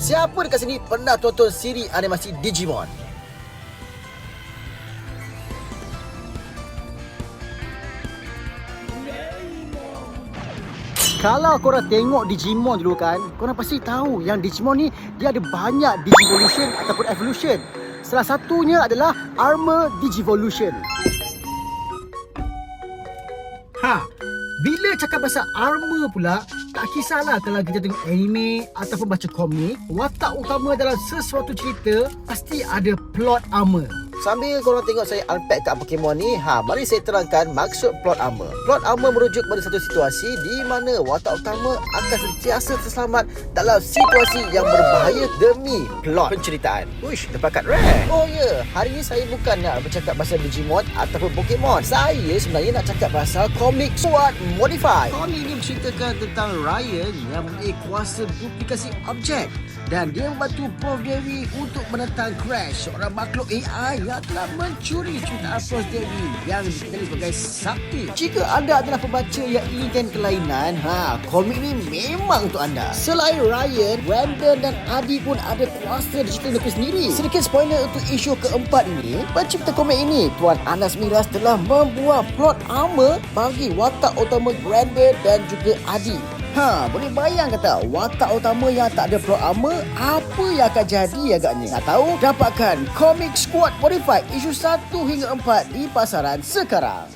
Siapa dekat sini pernah tonton siri animasi Digimon? Kalau korang tengok Digimon dulu kan, korang pasti tahu yang Digimon ni dia ada banyak Digivolution ataupun Evolution. Salah satunya adalah Armor Digivolution. Bila cakap pasal armor pula, tak kisahlah kalau kita tengok anime ataupun baca komik, watak utama dalam sesuatu cerita pasti ada plot armor. Sambil korang tengok saya unpack kat Pokemon ni, mari saya terangkan maksud plot armor. Plot armor merujuk pada satu situasi di mana watak utama akan sentiasa terselamat dalam situasi yang berbahaya demi plot penceritaan. Uish, dapat kad rare. Oh ya, hari ni saya bukan nak bercakap pasal Digimon ataupun Pokemon. Saya sebenarnya nak cakap pasal komik SWORD Modified. Komik ni menceritakan tentang Ryan yang mempunyai kuasa duplikasi objek dan dia membantu Prof Dewi untuk menentang Crash, seorang makhluk AI yang telah mencuri ceritaan Prof Dewi yang dikenali sebagai Sakti. Jika anda adalah pembaca yang inginkan kelainan, komik ni memang untuk anda. Selain Ryan, Brandon dan Adi pun ada kuasa digital mereka sendiri. Sedikit spoiler untuk isu keempat ini, pencipta komik ini, Tuan Anas Miras, telah membuat plot armor bagi watak utama Brandon dan juga Adi. Boleh bayang kata watak utama yang tak ada plot armor, apa yang akan jadi agaknya? Nak tahu? Dapatkan Comic SWORD Modified isu 1 hingga 4 di pasaran sekarang.